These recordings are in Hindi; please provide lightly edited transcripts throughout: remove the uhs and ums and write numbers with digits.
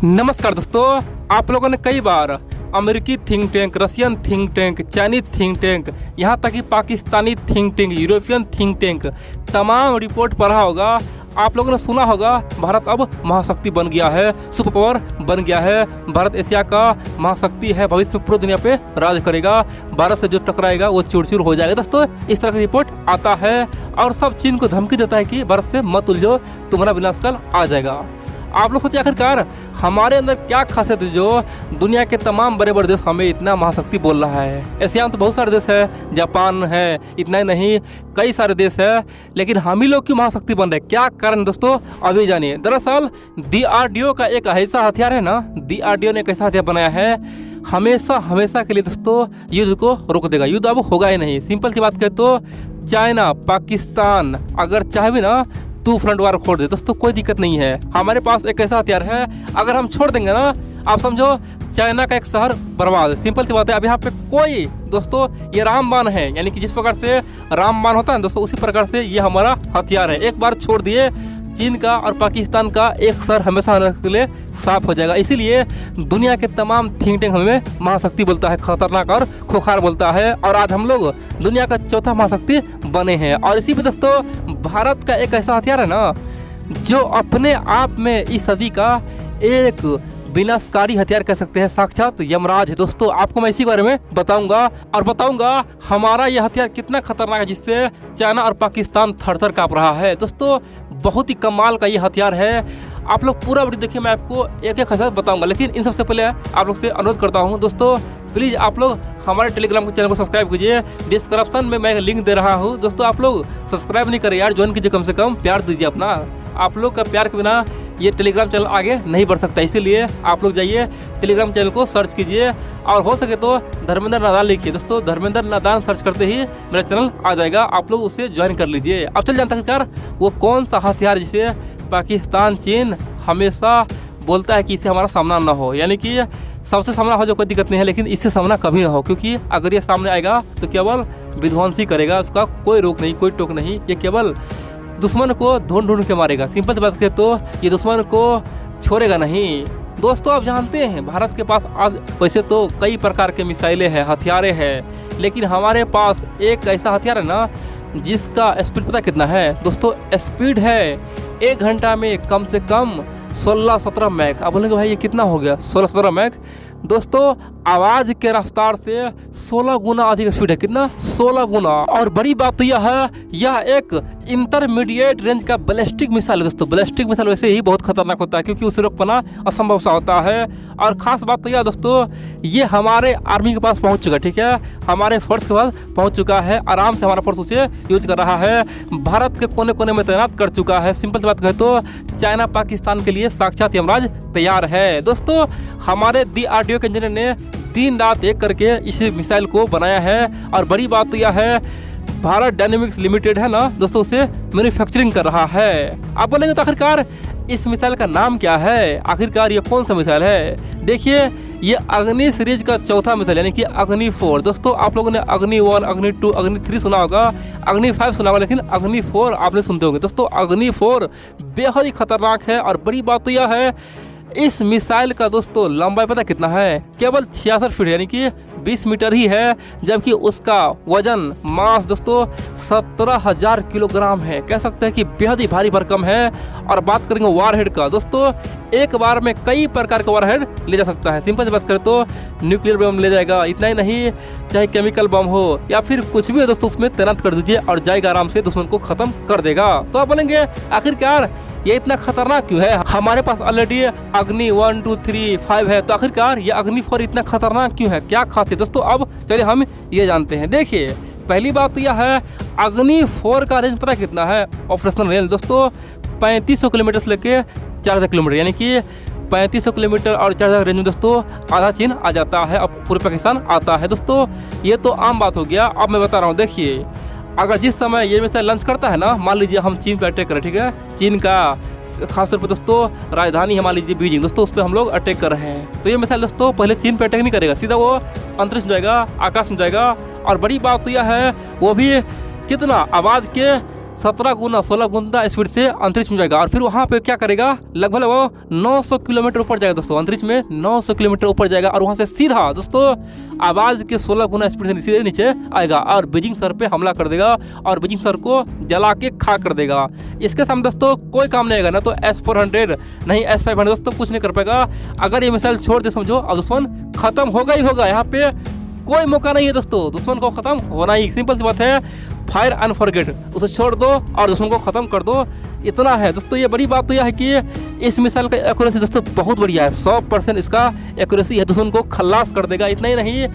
नमस्कार दोस्तों, आप लोगों ने कई बार अमेरिकी think tank, Russian think tank, Chinese think tank, यहाँ तक कि Pakistani think tank, European think tank तमाम रिपोर्ट पढ़ा होगा। आप लोगों ने सुना होगा भारत अब महाशक्ति बन गया है, सुपर पावर बन गया है, भारत एशिया का महाशक्ति है, भविष्य में पूरी दुनिया पे राज करेगा, भारत से जो टकराएगा वो चूर चूर हो जाएगा। दोस्तों इस तरह की रिपोर्ट आता है और सब चीन को धमकी देता है कि भारत से मत उलझो, तुम्हारा विनाशकाल आ जाएगा। आप लोग सोचिए आखिरकार हमारे अंदर क्या खासियत है जो दुनिया के तमाम बड़े बड़े देश हमें इतना महाशक्ति बोल रहा है। एशिया में तो बहुत सारे देश है, जापान है, इतना ही नहीं कई सारे देश है, लेकिन हम ही लोग क्यों महाशक्ति बन रहे हैं? क्या कारण दोस्तों अभी जानिए। दरअसल DRDO का एक ऐसा हथियार है ना, DRDO ने एक ऐसा हथियार बनाया है हमेशा हमेशा के लिए दोस्तों युद्ध को रोक देगा। युद्ध अब होगा ही नहीं। सिंपल सी बात करें तो चाइना, पाकिस्तान अगर चाहे भी ना तू फ्रंट वार खोल दे दोस्तों, कोई दिक्कत नहीं है। हमारे पास एक ऐसा हथियार है, अगर हम छोड़ देंगे ना, आप समझो चाइना का एक शहर बर्बाद। सिंपल सी बात है। अब यहाँ पे कोई दोस्तों ये रामबाण है, यानी कि जिस प्रकार से रामबाण होता है दोस्तों, उसी प्रकार से ये हमारा हथियार है। एक बार छोड़ दिए चीन का और पाकिस्तान का एक शहर हमेशा के लिए साफ हो जाएगा। इसीलिए दुनिया के तमाम थिंक टैंक हमें महाशक्ति बोलता है, खतरनाक और खोखार बोलता है, और आज हम लोग दुनिया का चौथा महाशक्ति बने हैं। और इसी पे दोस्तों भारत का एक ऐसा हथियार है ना जो अपने आप में इस सदी का एक विनाशकारी हथियार कह सकते हैं, साक्षात यमराज है। दोस्तों आपको मैं इसी बारे में बताऊंगा हमारा यह हथियार कितना खतरनाक है, जिससे चाइना और पाकिस्तान थर-थर कांप रहा है। दोस्तों बहुत ही कमाल का ये हथियार है। आप लोग पूरा वीडियो देखिए, मैं आपको एक एक खासियत बताऊंगा, लेकिन इन सबसे पहले आप लोग से अनुरोध करता हूँ दोस्तों, प्लीज़ आप लोग हमारे टेलीग्राम चैनल को सब्सक्राइब कीजिए। डिस्क्रिप्शन में मैं लिंक दे रहा हूँ दोस्तों, आप लोग सब्सक्राइब नहीं करें यार, ज्वाइन कीजिए, कम से कम प्यार दीजिए अपना। आप लोग का प्यार के बिना ये टेलीग्राम चैनल आगे नहीं बढ़ सकता, इसीलिए आप लोग जाइए टेलीग्राम चैनल को सर्च कीजिए और हो सके तो धर्मेंद्र नादान लिखिए। दोस्तों धर्मेंद्र नादान सर्च करते ही मेरा चैनल आ जाएगा, आप लोग उसे ज्वाइन कर लीजिए। अब चल जानता है वो कौन सा हथियार जिसे पाकिस्तान, चीन हमेशा बोलता है कि इससे हमारा सामना ना हो, यानी कि सबसे सामना हो जो कोई दिक्कत नहीं है, लेकिन इससे सामना कभी ना हो, क्योंकि अगर ये सामने आएगा तो केवल विध्वंस ही करेगा, उसका कोई रोक नहीं, कोई टोक नहीं, ये केवल दुश्मन को ढूंढ के मारेगा। सिंपल सी बात करें तो ये दुश्मन को छोड़ेगा नहीं। दोस्तों आप जानते हैं भारत के पास आज वैसे तो कई प्रकार के मिसाइलें हैं, हथियारें हैं, लेकिन हमारे पास एक ऐसा हथियार है ना जिसका स्पीड पता कितना है दोस्तों? स्पीड है 1 घंटा में कम से कम 16-17 मैक। अब बोलेंगे भाई ये कितना हो गया 16-17 मैक? दोस्तों आवाज़ के रफ्तार से 16 गुना अधिक स्पीड है। कितना? 16 गुना। और बड़ी बात तो यह है, यह एक इंटरमीडिएट रेंज का बैलिस्टिक मिसाइल है। दोस्तों बैलिस्टिक मिसाइल वैसे ही बहुत खतरनाक होता है, क्योंकि उसे रोक पाना असंभव सा होता है। और ख़ास बात तो यह दोस्तों, ये हमारे आर्मी के पास पहुंच चुका है, ठीक है, हमारे फोर्स के पास पहुंच चुका है, आराम से हमारा फोर्स उसे यूज कर रहा है, भारत के कोने कोने में तैनात कर चुका है। सिंपल सी बात कहें तो चाइना पाकिस्तान के लिए साक्षात यमराज तैयार है। दोस्तों हमारे DRDO के इंजीनियर ने दिन रात एक करके इस मिसाइल को बनाया है, और बड़ी बात तो यह है भारत डायनेमिक्स लिमिटेड है ना दोस्तों, उसे मैन्युफैक्चरिंग कर रहा है। आप बोलेंगे तो आखिरकार इस मिसाइल का नाम क्या है, आखिरकार ये कौन सा मिसाइल है? देखिए ये अग्नि सीरीज का चौथा मिसाइल, यानी कि अग्नि 4। दोस्तों आप लोगों ने अग्नि 1, अग्नि 2, अग्नि 3 सुना होगा, अग्नि 5 सुना होगा, लेकिन अग्नि 4 आपने सुनते होंगे। दोस्तों अग्नि 4 बेहद ही खतरनाक है, और बड़ी बात तो यह है इस मिसाइल का दोस्तों लंबाई पता कितना है? केवल 66 फीट, यानी कि 20 मीटर ही है, जबकि उसका वजन मास दोस्तों 17,000 किलोग्राम है। कह सकते हैं कि बेहद ही भारी भरकम है। और बात करेंगे वारहेड का, दोस्तों एक बार में कई प्रकार का वारहेड ले जा सकता है। सिंपल से बात करें तो न्यूक्लियर बम ले जाएगा, इतना ही नहीं चाहे केमिकल बम हो या फिर कुछ भी हो दोस्तों, उसमें तैनात कर दीजिए और जाएगा, आराम से दुश्मन को खत्म कर देगा। तो आप बोलेंगे आखिरकार ये इतना खतरनाक क्यों है? हमारे पास ऑलरेडी अग्नि 1, 2, 3, 5 है, तो आखिरकार ये अग्नि 4 इतना खतरनाक क्यों है? क्या खासियत दोस्तों? अब चलिए हम ये जानते हैं। देखिए पहली बात तो यह है, अग्नि 4 का रेंज पता कितना है? ऑपरेशनल रेंज दोस्तों 3500 किलोमीटर से लेके 4000 किलोमीटर, यानी कि 3500 किलोमीटर और 4000 रेंज में दोस्तों आधा चीन आ जाता है, अब पूरे पाकिस्तान आता है। दोस्तों ये तो आम बात हो गया। अब मैं बता रहा हूँ, देखिए अगर जिस समय ये मिसाइल लॉन्च करता है ना, मान लीजिए हम चीन पे अटैक करें, ठीक है, चीन का खासतौर पर दोस्तों राजधानी है मान लीजिए बीजिंग, दोस्तों उस पर हम लोग अटैक कर रहे हैं, तो ये मिसाइल दोस्तों पहले चीन पे अटैक नहीं करेगा, सीधा वो अंतरिक्ष में जाएगा, आकाश में जाएगा। और बड़ी बात तो यह है वो भी कितना आवाज़ के 17 गुना 16 गुना स्पीड से अंतरिक्ष में जाएगा और फिर वहाँ पे क्या करेगा, लगभग वो 900 किलोमीटर ऊपर जाएगा दोस्तों, अंतरिक्ष में 900 किलोमीटर ऊपर जाएगा और वहाँ से सीधा दोस्तों आवाज़ के 16 गुना स्पीड से सीधे नीचे आएगा और बीजिंग शहर पे हमला कर देगा और बीजिंग शहर को जला के खाक कर देगा। इसके सामने दोस्तों कोई काम नहीं आएगा, ना तो S-400 नहीं S-500 दोस्तों कुछ नहीं कर पाएगा। अगर ये मिसाइल छोड़ दे समझो अब दुश्मन खत्म होगा ही होगा, यहाँ पे कोई मौका नहीं है दोस्तों, दुश्मन को खत्म होना ही। सिंपल सी बात है, फायर एंड फॉरगेट, उसे छोड़ दो और दुश्मन को खत्म कर दो, इतना है दोस्तों। ये बड़ी बात तो यह है कि इस मिसाइल का एक्यूरेसी दोस्तों बहुत बढ़िया है, 100% इसका एक्यूरेसी है, दुश्मन को खल्लास कर देगा। इतना ही नहीं,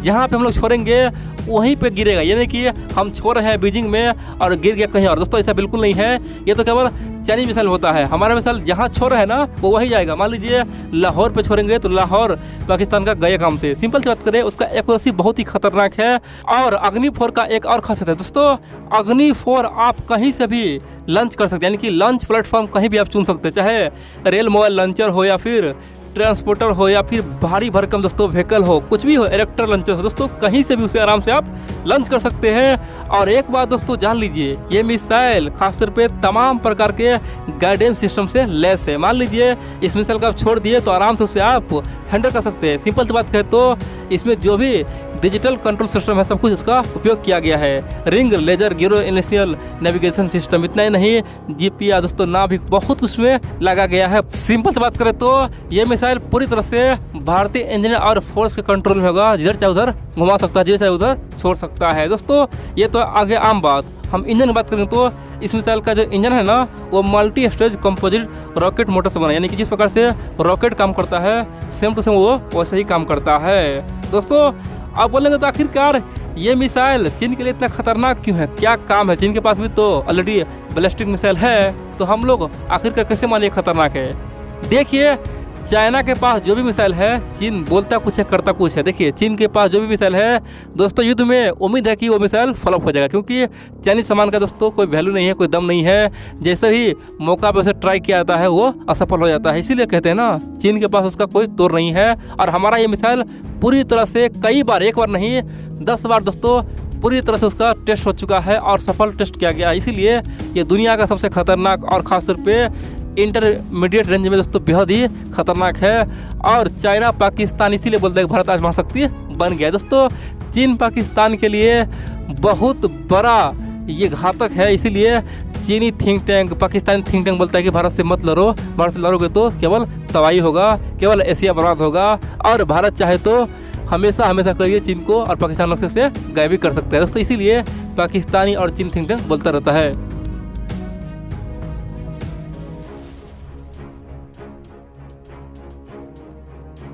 जहाँ पे हम लोग छोड़ेंगे वहीं पे गिरेगा, ये नहीं कि हम छोड़ रहे हैं बीजिंग में और गिर गया कहीं और। दोस्तों ऐसा बिल्कुल नहीं है, ये तो केवल चाइनीज मिसाइल होता है। हमारा मिसाइल जहाँ छोड़ रहे हैं ना वो वहीं जाएगा। मान लीजिए लाहौर पे छोड़ेंगे तो लाहौर पाकिस्तान का गए काम से। सिंपल सी बात करें, उसका एक्यूरेसी बहुत ही खतरनाक है। और अग्नि 4 का एक और खासियत है दोस्तों, अग्नि 4 आप कहीं से भी लॉन्च कर सकते हैं, यानी कि लॉन्च प्लेटफॉर्म कहीं भी आप चुन सकते हैं, चाहे रेल मोबाइल लॉन्चर हो या फिर ट्रांसपोर्टर हो या फिर भारी भरकम दोस्तों व्हीकल हो, कुछ भी हो, इलेक्ट्रिक लॉन्चर हो दोस्तों, कहीं से भी उसे आराम से आप लॉन्च कर सकते हैं। और एक बात दोस्तों जान लीजिए, ये मिसाइल खासतौर पे तमाम प्रकार के गाइडेंस सिस्टम से लेस है। मान लीजिए इस मिसाइल को आप छोड़ दिए तो आराम से उसे आप हैंडल कर सकते हैं। सिंपल सी बात कहें तो इसमें जो भी डिजिटल कंट्रोल सिस्टम है सब कुछ इसका उपयोग किया गया है। रिंग, लेजर, गिरो, इनिशियल नेविगेशन सिस्टम, इतना ही नहीं GPS दोस्तों नाभिक बहुत कुछ में लगा गया है। सिंपल से बात करें तो ये मिसाइल पूरी तरह से भारतीय इंजीनियर और फोर्स के कंट्रोल में होगा, जिधर चाहे उधर घुमा सकता है, जिधर चाहे उधर छोड़ सकता है। दोस्तों ये तो आगे आम बात। हम इंजन की बात करें तो इस मिसाइल का जो इंजन है ना वो multi stage composite rocket motor से बना है, यानी कि जिस प्रकार से रॉकेट काम करता है सेम टू सेम वो वैसे ही काम करता है। दोस्तों आप बोलेंगे तो आखिरकार ये मिसाइल चीन के लिए इतना खतरनाक क्यों है, क्या काम है? चीन के पास भी तो ऑलरेडी बैलिस्टिक मिसाइल है, तो हम लोग आखिरकार कैसे मानिए खतरनाक है? देखिए चाइना के पास जो भी मिसाइल है चीन बोलता कुछ है करता कुछ है। देखिए चीन के पास जो भी मिसाइल है दोस्तों युद्ध में उम्मीद है कि वो मिसाइल फ्लॉप हो जाएगा, क्योंकि चाइनीज सामान का दोस्तों कोई वैल्यू नहीं है, कोई दम नहीं है। जैसे ही मौका पे उसे ट्राई किया जाता है वो असफल हो जाता है। इसीलिए कहते हैं ना चीन के पास उसका कोई तोड़ नहीं है। और हमारा ये मिसाइल पूरी तरह से कई बार, एक बार नहीं 10 बार दोस्तों पूरी तरह से उसका टेस्ट हो चुका है और सफल टेस्ट किया गया है। इसीलिए ये दुनिया का सबसे खतरनाक और खासतौर पे इंटरमीडिएट रेंज में दोस्तों बेहद ही खतरनाक है। और चाइना पाकिस्तान इसीलिए बोलते हैं कि भारत आज महाशक्ति बन गया। दोस्तों चीन पाकिस्तान के लिए बहुत बड़ा ये घातक है, इसीलिए चीनी think tank, Pakistani think tank बोलता है कि भारत से मत लड़ो, भारत से लड़ोगे तो केवल तबाही होगा, केवल एशिया बर्बाद होगा। और भारत चाहे तो हमेशा हमेशा करिए चीन को और पाकिस्तान से गायब भी कर सकता है। दोस्तों इसीलिए पाकिस्तानी और चीन थिंक टैंक बोलता रहता है।